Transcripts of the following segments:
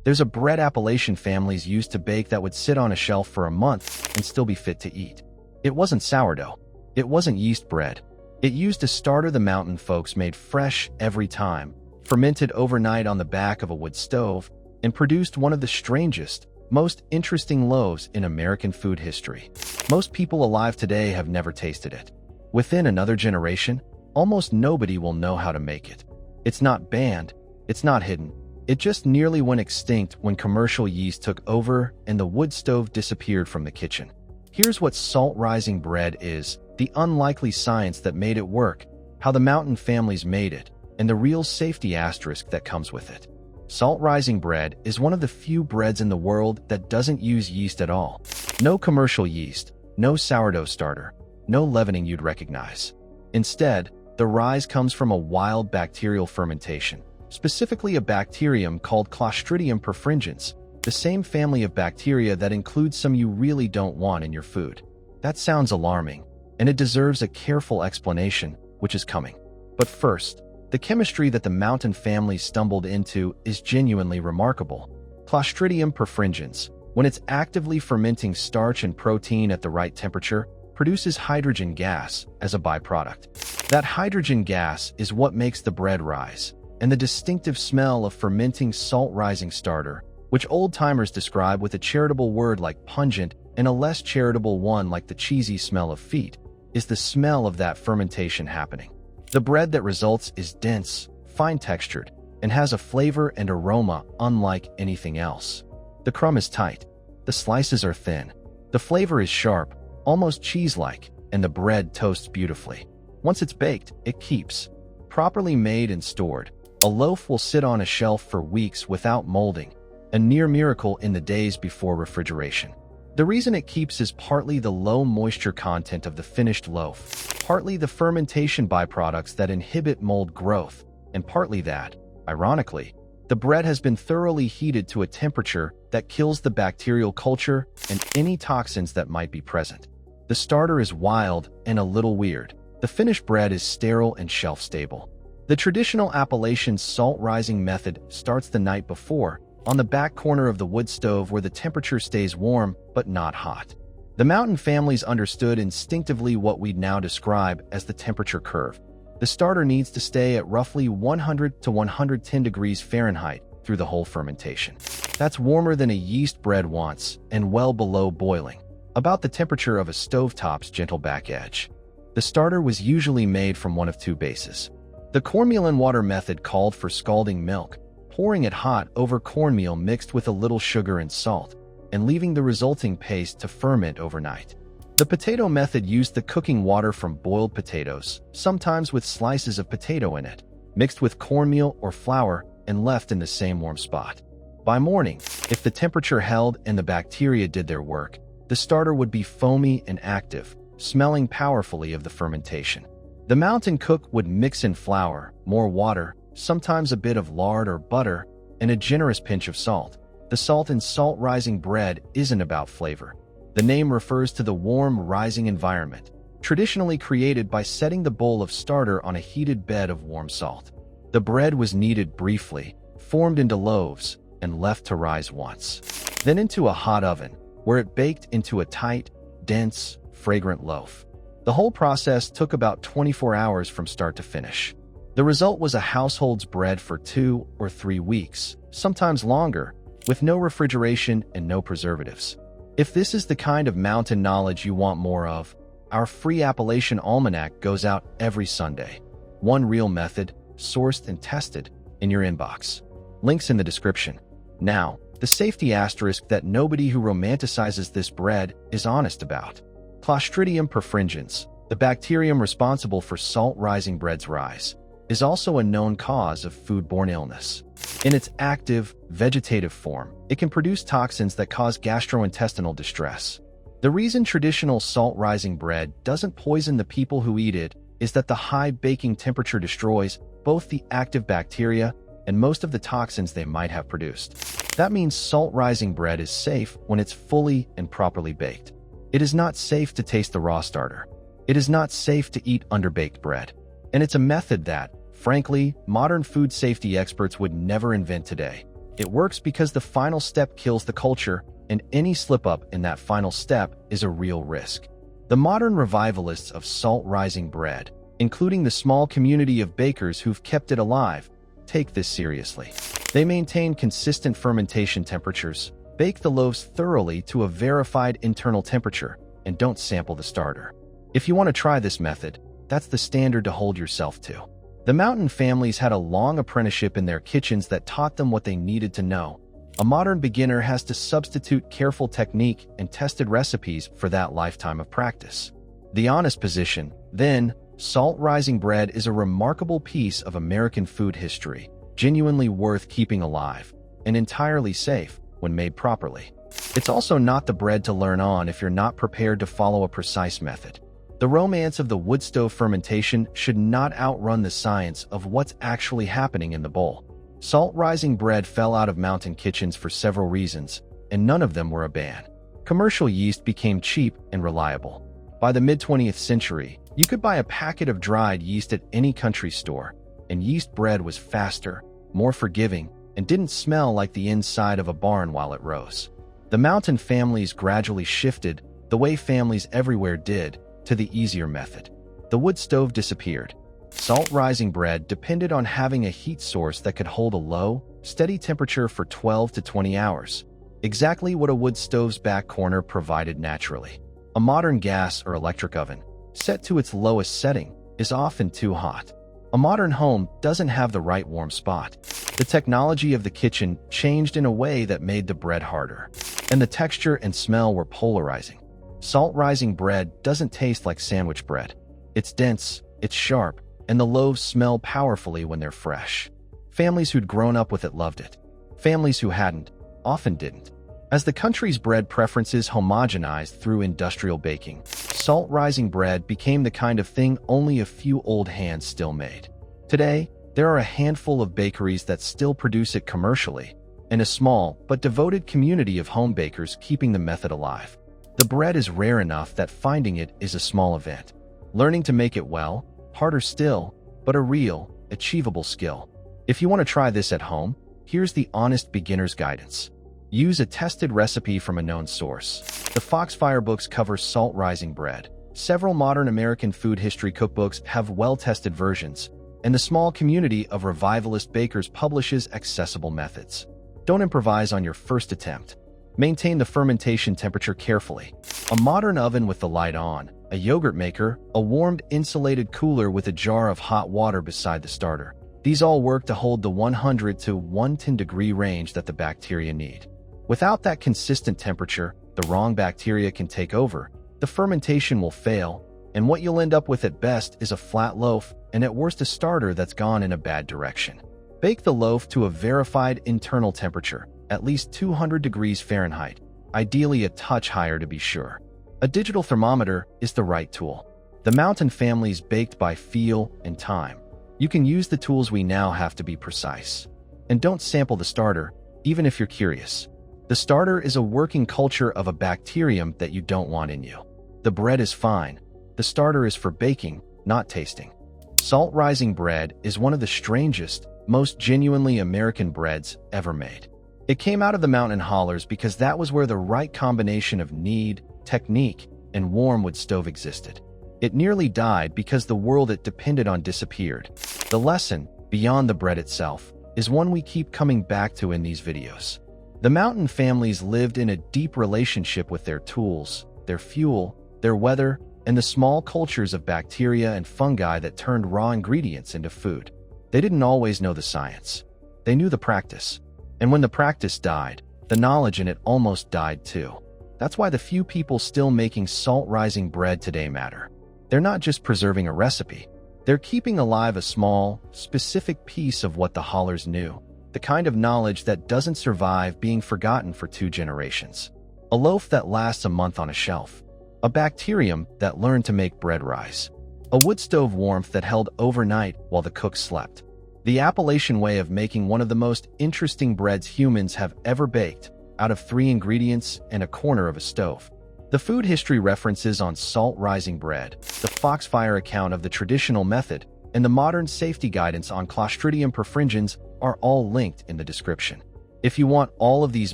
There's a bread Appalachian families used to bake that would sit on a shelf for a month and still be fit to eat. It wasn't sourdough. It wasn't yeast bread. It used a starter the mountain folks made fresh every time, fermented overnight on the back of a wood stove, and produced one of the strangest, most interesting loaves in American food history. Most people alive today have never tasted it. Within another generation, almost nobody will know how to make it. It's not banned, it's not hidden. It just nearly went extinct when commercial yeast took over and the wood stove disappeared from the kitchen. Here's what salt-rising bread is, the unlikely science that made it work, how the mountain families made it, and the real safety asterisk that comes with it. Salt-rising bread is one of the few breads in the world that doesn't use yeast at all. No commercial yeast, no sourdough starter, no leavening you'd recognize. Instead, the rise comes from a wild bacterial fermentation, specifically a bacterium called Clostridium perfringens, the same family of bacteria that includes some you really don't want in your food. That sounds alarming, and it deserves a careful explanation, which is coming. But first, the chemistry that the mountain family stumbled into is genuinely remarkable. Clostridium perfringens, when it's actively fermenting starch and protein at the right temperature, produces hydrogen gas as a byproduct. That hydrogen gas is what makes the bread rise, and the distinctive smell of fermenting salt-rising starter, which old-timers describe with a charitable word like pungent and a less charitable one like the cheesy smell of feet, is the smell of that fermentation happening. The bread that results is dense, fine-textured, and has a flavor and aroma unlike anything else. The crumb is tight, the slices are thin, the flavor is sharp, almost cheese-like, and the bread toasts beautifully. Once it's baked, it keeps. Properly made and stored, a loaf will sit on a shelf for weeks without molding, a near miracle in the days before refrigeration. The reason it keeps is partly the low moisture content of the finished loaf, partly the fermentation byproducts that inhibit mold growth, and partly that, ironically, the bread has been thoroughly heated to a temperature that kills the bacterial culture and any toxins that might be present. The starter is wild and a little weird. The finished bread is sterile and shelf-stable. The traditional Appalachian salt-rising method starts the night before, on the back corner of the wood stove where the temperature stays warm but not hot. The mountain families understood instinctively what we'd now describe as the temperature curve. The starter needs to stay at roughly 100 to 110 degrees Fahrenheit through the whole fermentation. That's warmer than a yeast bread wants and well below boiling, about the temperature of a stovetop's gentle back edge. The starter was usually made from one of two bases. The cornmeal and water method called for scalding milk, pouring it hot over cornmeal mixed with a little sugar and salt, and leaving the resulting paste to ferment overnight. The potato method used the cooking water from boiled potatoes, sometimes with slices of potato in it, mixed with cornmeal or flour and left in the same warm spot. By morning, if the temperature held and the bacteria did their work, the starter would be foamy and active, smelling powerfully of the fermentation. The mountain cook would mix in flour, more water, sometimes a bit of lard or butter, and a generous pinch of salt. The salt in salt-rising bread isn't about flavor. The name refers to the warm, rising environment, traditionally created by setting the bowl of starter on a heated bed of warm salt. The bread was kneaded briefly, formed into loaves, and left to rise once. Then into a hot oven, where it baked into a tight, dense, fragrant loaf. The whole process took about 24 hours from start to finish. The result was a household's bread for 2 or 3 weeks, sometimes longer, with no refrigeration and no preservatives. If this is the kind of mountain knowledge you want more of, our free Appalachian Almanac goes out every Sunday. One real method, sourced and tested, in your inbox. Links in the description. Now, the safety asterisk that nobody who romanticizes this bread is honest about. Clostridium perfringens, the bacterium responsible for salt-rising bread's rise, is also a known cause of foodborne illness. In its active, vegetative form, it can produce toxins that cause gastrointestinal distress. The reason traditional salt-rising bread doesn't poison the people who eat it is that the high baking temperature destroys both the active bacteria and most of the toxins they might have produced. That means salt-rising bread is safe when it's fully and properly baked. It is not safe to taste the raw starter. It is not safe to eat underbaked bread. And it's a method that, frankly, modern food safety experts would never invent today. It works because the final step kills the culture, and any slip-up in that final step is a real risk. The modern revivalists of salt-rising bread, including the small community of bakers who've kept it alive, take this seriously. They maintain consistent fermentation temperatures, bake the loaves thoroughly to a verified internal temperature, and don't sample the starter. If you want to try this method, that's the standard to hold yourself to. The Mountain families had a long apprenticeship in their kitchens that taught them what they needed to know. A modern beginner has to substitute careful technique and tested recipes for that lifetime of practice. The honest position, then, salt-rising bread is a remarkable piece of American food history, genuinely worth keeping alive, and entirely safe when made properly. It's also not the bread to learn on if you're not prepared to follow a precise method. The romance of the wood stove fermentation should not outrun the science of what's actually happening in the bowl. Salt-rising bread fell out of mountain kitchens for several reasons, and none of them were a ban. Commercial yeast became cheap and reliable. By the mid-20th century, you could buy a packet of dried yeast at any country store, and yeast bread was faster, more forgiving, and didn't smell like the inside of a barn while it rose. The Mountain families gradually shifted, the way families everywhere did, to the easier method. The wood stove disappeared. Salt-rising bread depended on having a heat source that could hold a low, steady temperature for 12 to 20 hours, exactly what a wood stove's back corner provided naturally. A modern gas or electric oven, set to its lowest setting, is often too hot. A modern home doesn't have the right warm spot. The technology of the kitchen changed in a way that made the bread harder, and the texture and smell were polarizing. Salt-rising bread doesn't taste like sandwich bread. It's dense, it's sharp, and the loaves smell powerfully when they're fresh. Families who'd grown up with it loved it. Families who hadn't often didn't. As the country's bread preferences homogenized through industrial baking, salt-rising bread became the kind of thing only a few old hands still made. Today, there are a handful of bakeries that still produce it commercially, and a small but devoted community of home bakers keeping the method alive. The bread is rare enough that finding it is a small event. Learning to make it well, harder still, but a real, achievable skill. If you want to try this at home, here's the honest beginner's guidance. Use a tested recipe from a known source. The Foxfire books cover salt-rising bread. Several modern American food history cookbooks have well-tested versions, and the small community of revivalist bakers publishes accessible methods. Don't improvise on your first attempt. Maintain the fermentation temperature carefully. A modern oven with the light on, a yogurt maker, a warmed insulated cooler with a jar of hot water beside the starter. These all work to hold the 100 to 110 degree range that the bacteria need. Without that consistent temperature, the wrong bacteria can take over, the fermentation will fail, and what you'll end up with at best is a flat loaf, and at worst a starter that's gone in a bad direction. Bake the loaf to a verified internal temperature, at least 200 degrees Fahrenheit, ideally a touch higher to be sure. A digital thermometer is the right tool. The Mountain families baked by feel and time. You can use the tools we now have to be precise. And don't sample the starter, even if you're curious. The starter is a working culture of a bacterium that you don't want in you. The bread is fine. The starter is for baking, not tasting. Salt-rising bread is one of the strangest, most genuinely American breads ever made. It came out of the mountain hollers because that was where the right combination of need, technique, and warm wood stove existed. It nearly died because the world it depended on disappeared. The lesson, beyond the bread itself, is one we keep coming back to in these videos. The Mountain families lived in a deep relationship with their tools, their fuel, their weather, and the small cultures of bacteria and fungi that turned raw ingredients into food. They didn't always know the science. They knew the practice. And when the practice died, the knowledge in it almost died too. That's why the few people still making salt-rising bread today matter. They're not just preserving a recipe. They're keeping alive a small, specific piece of what the hollers knew. The kind of knowledge that doesn't survive being forgotten for 2 generations. A loaf that lasts a month on a shelf. A bacterium that learned to make bread rise. A wood stove warmth that held overnight while the cook slept. The Appalachian way of making one of the most interesting breads humans have ever baked, out of 3 ingredients and a corner of a stove. The food history references on salt-rising bread, the Foxfire account of the traditional method, and the modern safety guidance on Clostridium perfringens are all linked in the description. If you want all of these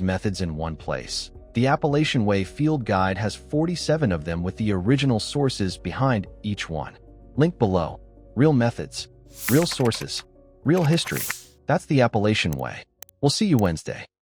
methods in one place, the Appalachian Way Field Guide has 47 of them with the original sources behind each one. Link below. Real methods, real sources, real history. That's the Appalachian Way. We'll see you Wednesday.